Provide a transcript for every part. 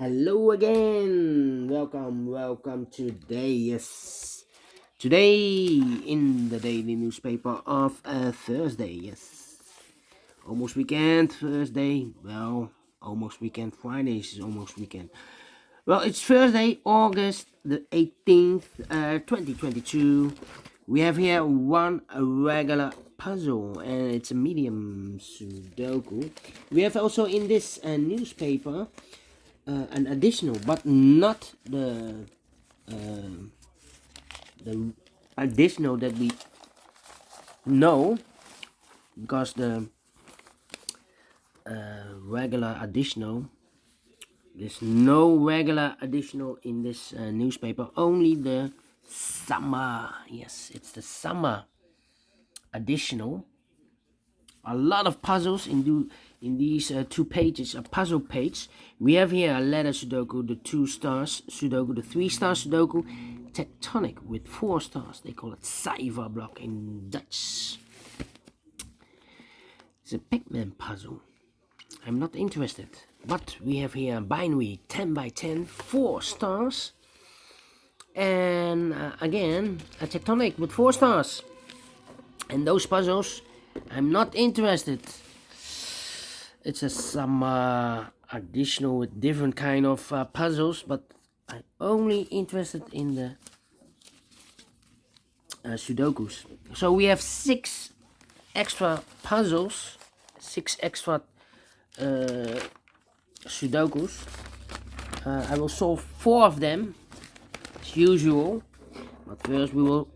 Hello again. Welcome today. Yes, today in the daily newspaper of Thursday. Yes, almost weekend. Thursday. Well, almost weekend. Friday is almost weekend. Well, it's Thursday, August the 18th, 2022. We have here one regular puzzle, and it's a medium Sudoku. We have also in this newspaper an additional, but not the additional that we know, because the regular additional, there's no regular additional in this newspaper, only the summer. Yes, it's the summer additional. A lot of puzzles in these two pages. A puzzle page. We have here a letter Sudoku, the 2 stars Sudoku, the 3 star Sudoku, Tectonic with 4 stars. They call it Cijferblok in Dutch. It's a Pac-Man puzzle. I'm not interested. But we have here a binary 10 by 10, 4 stars. And again, a Tectonic with 4 stars. And those puzzles, I'm not interested. It's a some additional with different kind of puzzles, but I'm only interested in the Sudokus. So we have 6 extra puzzles, 6 extra Sudokus. I will solve 4 of them as usual, but first we will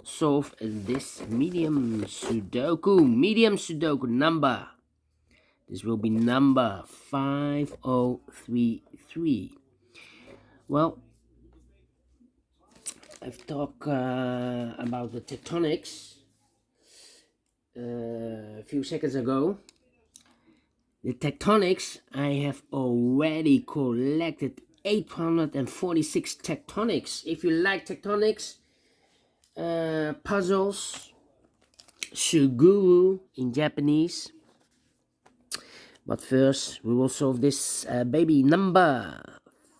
solve this medium Sudoku number. This will be number 5033. Well, I've talked about the tectonics a few seconds ago. The tectonics, I have already collected 846 tectonics. If you like tectonics, puzzles, shuguru in Japanese. But first, we will solve this baby number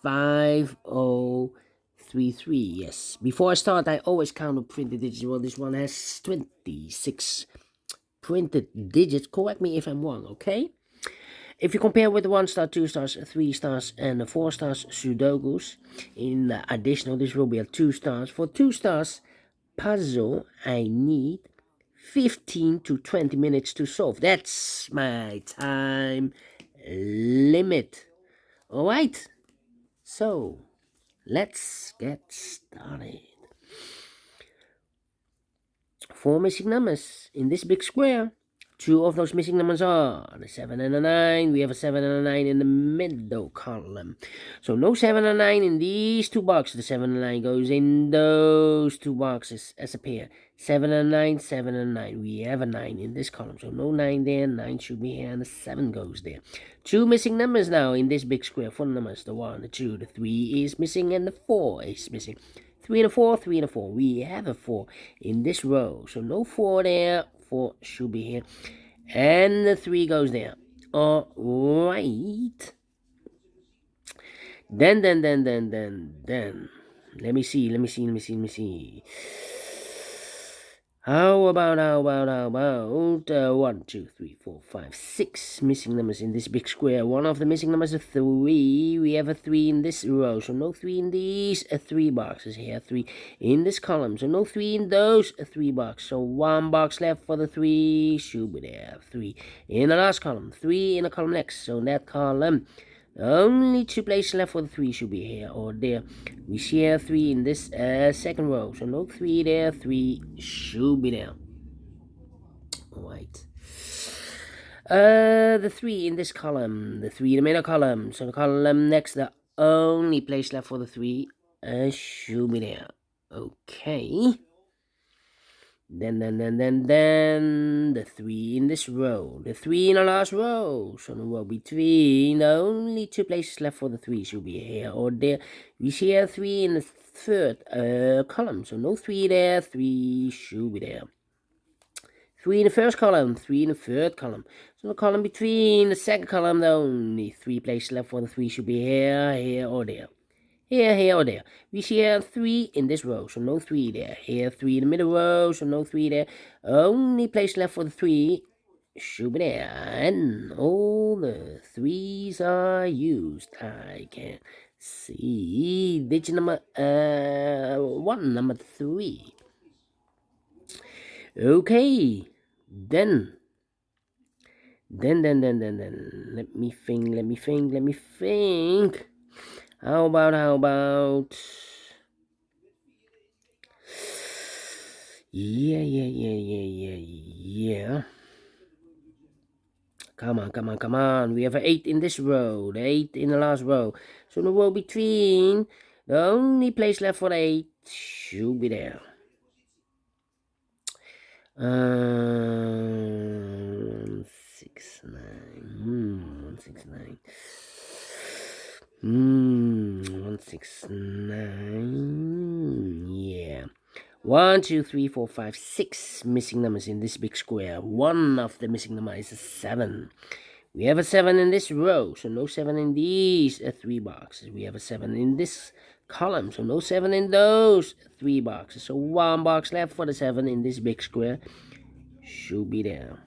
5033. Yes. Before I start, I always count the printed digits. Well, this one has 26 printed digits. Correct me if I'm wrong, okay? If you compare with the 1 star, 2 stars, 3 stars, and the 4 stars Sudokus, in additional, this will be a 2 stars. For 2 stars puzzle, I need 15 to 20 minutes to solve. That's my time limit. Alright, so let's get started. 4 missing numbers in this big square. 2 of those missing numbers are the 7 and the 9. We have a 7 and a 9 in the middle column. So no 7 and 9 in these 2 boxes. The 7 and 9 goes in those 2 boxes as a pair. 7 and 9, 7 and 9. We have a 9 in this column. So no 9 there. 9 should be here and the 7 goes there. 2 missing numbers now in this big square. 4 numbers. The 1, the 2, the 3 is missing and the 4 is missing. 3 and a 4, 3 and a 4. We have a 4 in this row. So no 4 there. 4 should be here. And the 3 goes there. Alright. Then. Let me see. How about 1, 2, 3, 4, 5, 6 missing numbers in this big square. One of the missing numbers is 3. We have a 3 in this row, so no 3 in these 3 boxes here. 3 in this column, so no 3 in those 3 boxes. So 1 box left for the 3 should be there. 3 in the last column, 3 in the column next. So in that column, only 2 places left for the 3 should be here or there. We share 3 in this second row. So no 3 there. 3 should be there. Alright. The 3 in this column. The 3 in the middle column. So the column next, the only place left for the 3 should be there. Okay. Then the 3 in this row. The 3 in the last row. So the row between, the only 2 places left for the 3 should be here or there. We share 3 in the third column. So no 3 there. 3 should be there. 3 in the first column, 3 in the third column. So the column between the second column, the only 3 places left for the 3 should be here, here, or there. Here, or there. We see here 3 in this row, so no 3 there. Here 3 in the middle row, so no 3 there. Only place left for the 3 should be there. And all the 3s are used. I can see digit number 1, number 3. Okay, then let me think. How about yeah. Come on. We have an 8 in this row, the 8 in the last row. So the row between, the only place left for the 8 should be there. 169. 169. Yeah. 1, 2, 3, 4, 5, 6 missing numbers in this big square. One of the missing number is a 7. We have a 7 in this row, so no 7 in these 3 boxes. We have a 7 in this column, so no 7 in those 3 boxes. So 1 box left for the 7 in this big square should be there.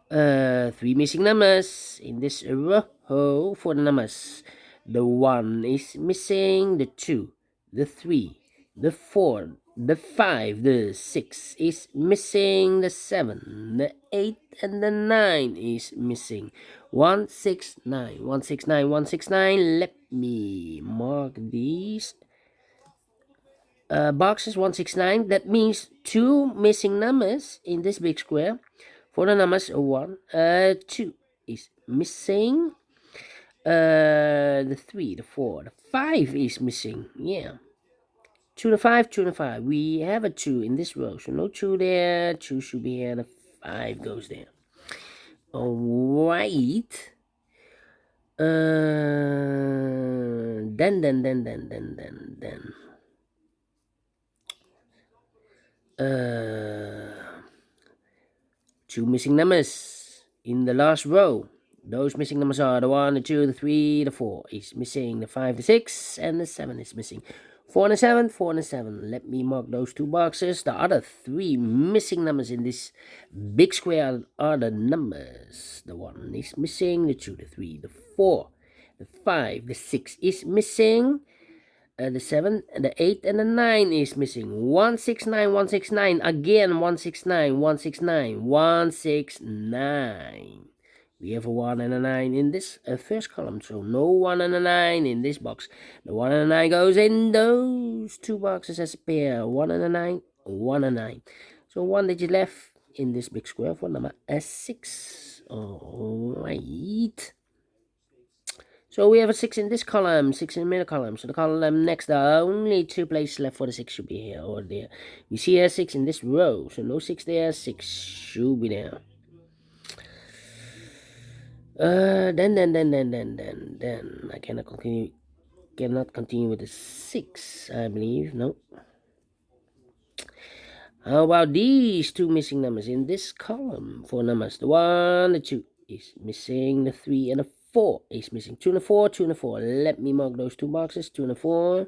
3 missing numbers in this row for the numbers. The 1 is missing, the 2, the 3, the 4, the 5, the 6 is missing, the 7, the 8, and the 9 is missing. 169. Let me mark these boxes. 169. That means 2 missing numbers in this big square. For the numbers 1, 2 is missing. The 3, the 4, the 5 is missing. Yeah. 2 and 5, 2 and 5. We have a 2 in this row, so no 2 there. 2 should be here. The 5 goes there. Alright. Two missing numbers in the last row. Those missing numbers are the 1, the 2, the 3, the 4 is missing, the 5, the 6, and the 7 is missing. 4 and the 7, 4 and the 7. Let me mark those 2 boxes. The other 3 missing numbers in this big square are the numbers. The 1 is missing, the 2, the 3, the 4, the 5, the 6 is missing. The 7, the 8, and the 9 is missing. 169. Again, 169. We have a 1 and a 9 in this first column, so no 1 and a 9 in this box. The 1 and a 9 goes in those 2 boxes as a pair. 1 and a 9, 1 and 9. So 1 digit left in this big square for number 6. Alright. So we have a 6 in this column, 6 in the middle column. So the column next, the only 2 places left for the 6 should be here or there. You see here 6 in this row, so no 6 there, 6 should be there. Then I cannot continue with the 6, I believe. No. How about these 2 missing numbers in this column? 4 numbers. The 1, the 2 is missing, the 3 and the 4 is missing. 2 and the 4, 2 and the 4. Let me mark those 2 boxes. 2 and the 4.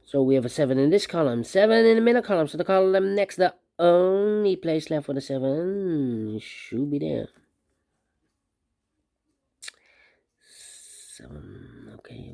So we have a 7 in this column, 7 in the middle column. So the column next, the only place left for the 7 should be there. 7. Okay.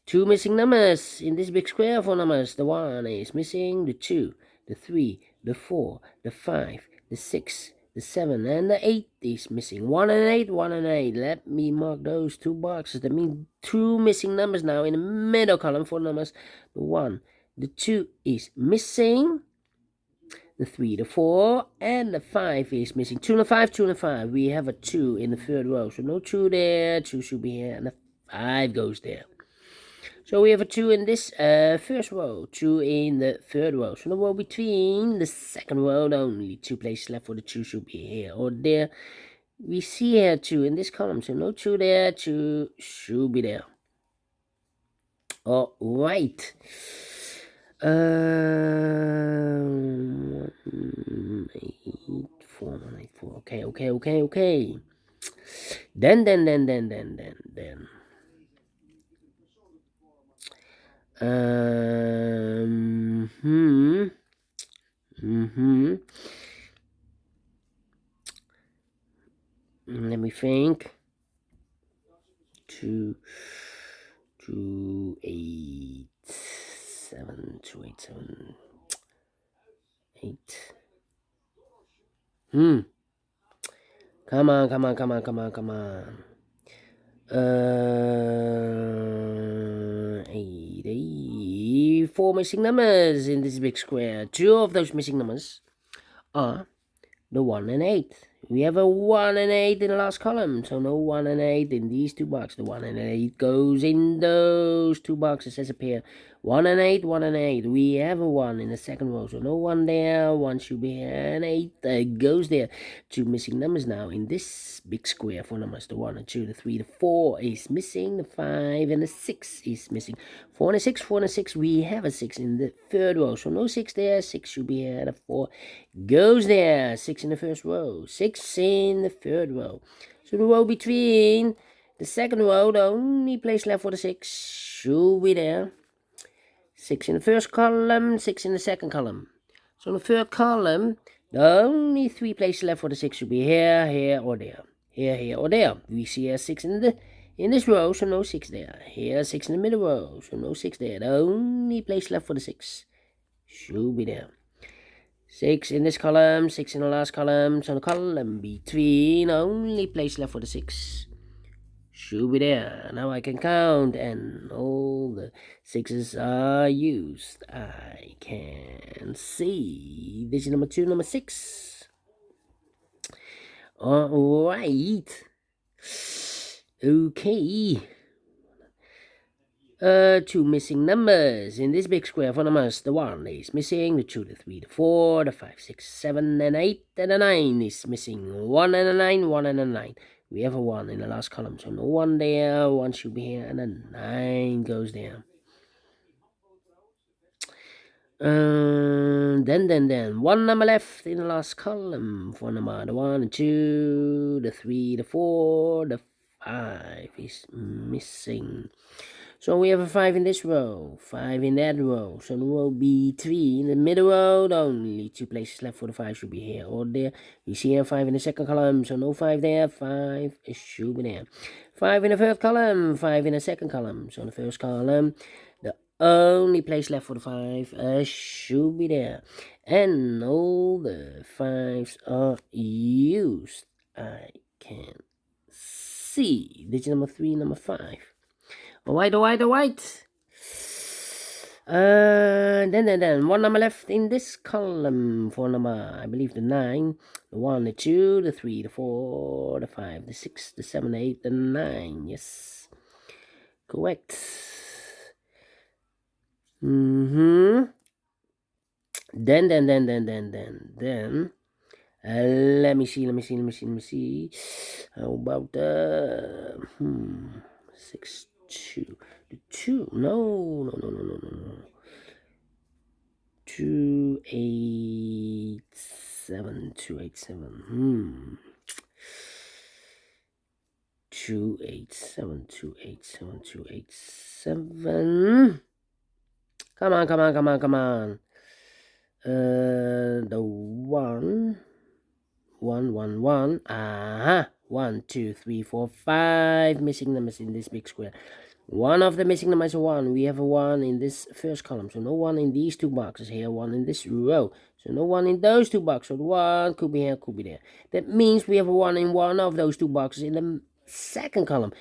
2 missing numbers in this big square for numbers. The 1 is missing, the 2, the 3, the 4, the 5, the 6, the 7, and the 8 is missing. 1 and 8, 1 and 8. Let me mark those 2 boxes. That means 2 missing numbers now in the middle column for numbers. The 1, the 2 is missing. The 3, the 4, and the 5 is missing. 2 and the 5, 2 and the 5. We have a 2 in the third row. So no 2 there. 2 should be here. And the 5 goes there. So we have a 2 in this first row, 2 in the third row. So the row between the second row, the only 2 places left for the 2 should be here or there. We see here 2 in this column, so no 2 there, 2 should be there. All right. 8484. Okay. Then. Hmm. Mm-hmm. Let me think. 287. Come on. 84 missing numbers in this big square. Two of those missing numbers are the 1 and 8. We have a 1 and 8 in the last column, so no 1 and 8 in these two boxes. The 1 and 8 goes in those two boxes as a pair. 1 and 8, 1 and 8. We have a 1 in the second row, so no 1 there. 1 should be here, and 8 goes there. Two missing numbers now in this big square for numbers. The 1 and 2, the 3, the 4 is missing. The 5 and the 6 is missing. 4 and a 6, 4 and a 6. We have a 6 in the third row, so no 6 there. 6 should be here. The 4 goes there. 6 in the first row. 6 in the third row. So the row between the second row, the only place left for the 6 should be there. 6 in the first column, 6 in the second column. So in the third column, the only 3 places left for the 6 should be here, or there. Here, or there. We see a 6 in this row, so no 6 there. Here, 6 in the middle row, so no 6 there. The only place left for the 6 should be there. 6 in this column, 6 in the last column, so the column between, only place left for the 6 should be there. Now I can count, and all the 6s are used. I can see digit number 2, number 6. Alright. Okay. Two missing numbers in this big square for numbers. The 1 is missing, the 2, the 3, the 4, the 5, 6, 7, and 8, and the 9 is missing. 1 and a 9, 1 and a 9. We have a 1 in the last column, so no 1 there. 1 should be here, and a 9 goes there. Then 1 number left in the last column for number the 1 and 2, the 3, the 4, the 5 is missing. So we have a 5 in this row, 5 in that row. So the row B3 in the middle row, the only 2 places left for the 5 should be here or there. You see here 5 in the second column, so no 5 there, 5 should be there. 5 in the third column, 5 in the second column. So in the first column, the only place left for the 5 should be there. And all the 5s are used. I can see digit number 3, number 5. Alright. Then 1 number left in this column for number, I believe, the 9, the 1, the 2, the 3, the 4, the 5, the 6, the 7, the 8, the 9. Yes, correct. Then. Let me see. How about 6, 2. The 2. No. 287. 287. 287. Come on. The 1. 1, 2, 3, 4, 5 missing numbers in this big square. One of the missing numbers is 1. We have a 1 in this first column, so no 1 in these two boxes here. 1 in this row, so no 1 in those two boxes. So the 1 could be here, could be there. That means we have a 1 in one of those two boxes in the second column.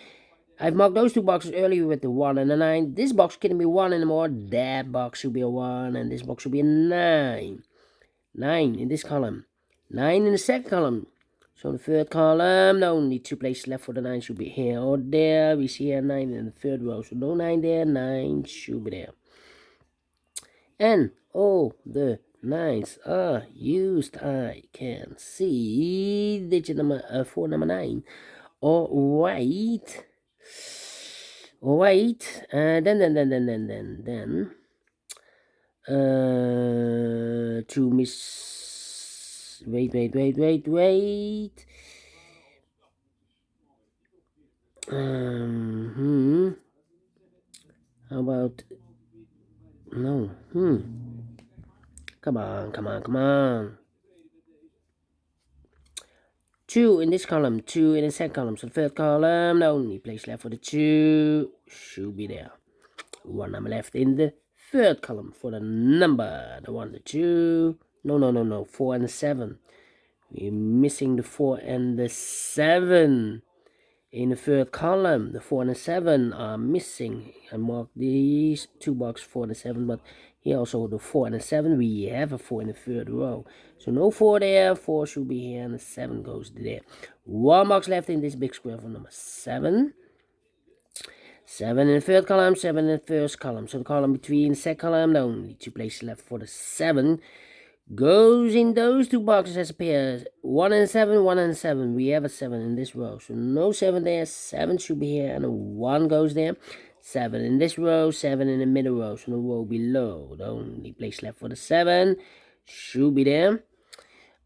I've marked those two boxes earlier with the 1 and a 9. This box couldn't be 1 anymore. That box should be a 1, and this box should be a 9. 9 in this column. 9 in the second column. So in the third column, the only 2 places left for the 9 should be here or there. We see here 9 in the third row. So no 9 there, 9 should be there. And all the 9s are used. I can see digit number 4, number 9. Alright. Oh wait, to miss. Wait. How about no? Come on. 2 in this column, 2 in the second column. So the third column, the only place left for the 2 should be there. 1 number left in the third column for the number. The 1, the 2. No. 4 and the 7. We're missing the 4 and the 7. In the third column, the 4 and the 7 are missing. I marked these 2 boxes 4 and the 7, but here also the 4 and the 7. We have a 4 in the third row. So no 4 there, 4 should be here, and the 7 goes there. 1 box left in this big square for number 7. 7 in the third column, 7 in the first column. So the column between the second column, the only 2 places left for the 7. Goes in those 2 boxes as a pair. 1 and 7, 1 and 7. We have a 7 in this row. So no 7 there. 7 should be here. And a 1 goes there. 7 in this row. 7 in the middle row. So the row below. The only place left for the 7 should be there.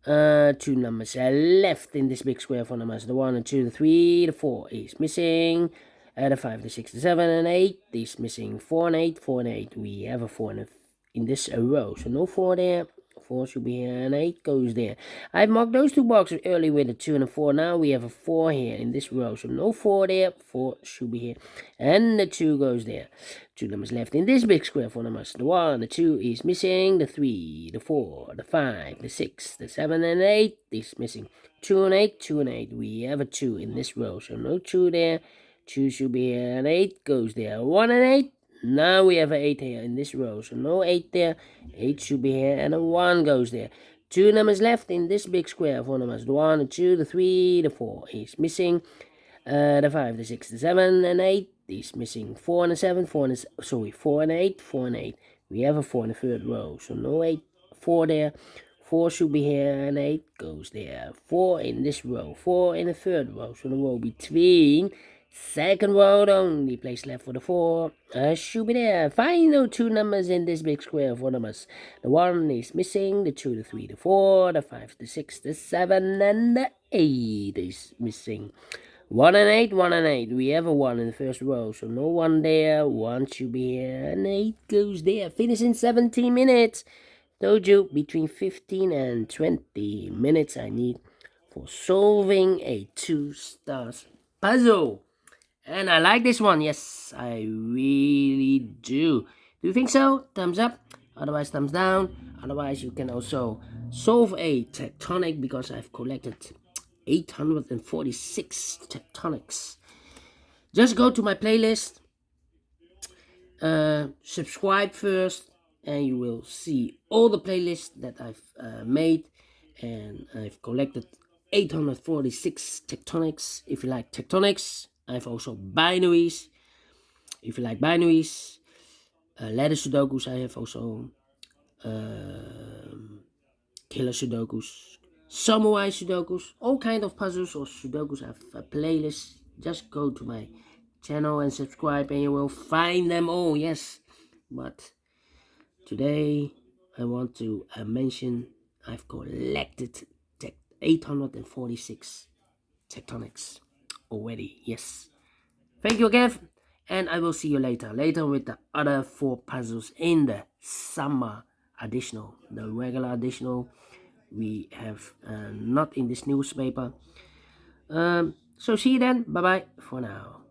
2 numbers left in this big square for numbers. The 1 and 2, the 3, the 4 is missing. The 5, the 6, the 7 and 8 is missing. 4 and 8, 4 and 8. We have a 4 in this row. So no 4 there. 4 should be here, and 8 goes there. I've marked those 2 boxes earlier with a 2 and a 4. Now we have a 4 here in this row. So no 4 there. 4 should be here. And the 2 goes there. 2 numbers left in this big square for numbers. The 1, the 2 is missing. The 3, the 4, the 5, the 6, the 7, and 8 is missing. 2 and 8, 2 and 8. We have a 2 in this row. So no 2 there. 2 should be here, and 8 goes there. 1 and 8. Now we have an 8 here in this row. So no 8 there. 8 should be here, and a 1 goes there. 2 numbers left in this big square. 4 numbers. The 1, the 2, the 3, the 4 is missing. The 5, the 6, the 7, and 8 is missing. 4 and a 7, 4 and 8, 4 and 8. We have a 4 in the third row. So no 8, 4 there. 4 should be here, and 8 goes there. 4 in this row. 4 in the third row. So the row between second row, the only place left for the 4 should be there. Final 2 numbers in this big square for numbers. The 1 is missing, the 2, the 3, the 4, the 5, the 6, the 7, and the 8 is missing. 1 and 8, 1 and 8. We have a 1 in the first row, so no 1 there. 1 should be here, and 8 goes there. Finish in 17 minutes. Told you, between 15 and 20 minutes I need for solving a 2 stars puzzle. And I like this one. Yes, I really do. Do you think so? Thumbs up. Otherwise, thumbs down. Otherwise, you can also solve a tectonic because I've collected 846 tectonics. Just go to my playlist. Subscribe first. And you will see all the playlists that I've made. And I've collected 846 tectonics. If you like tectonics, I have also binaries. If you like binaries, ladder Sudokus, I have also killer Sudokus, samurai Sudokus, all kind of puzzles or Sudokus. I have a playlist. Just go to my channel and subscribe and you will find them all. Yes, but today I want to mention I've collected 846 tectonics already. Yes, thank you again, and I will see you later with the other 4 puzzles in the summer additional. The regular additional we have not in this newspaper. So see you then. Bye bye for now.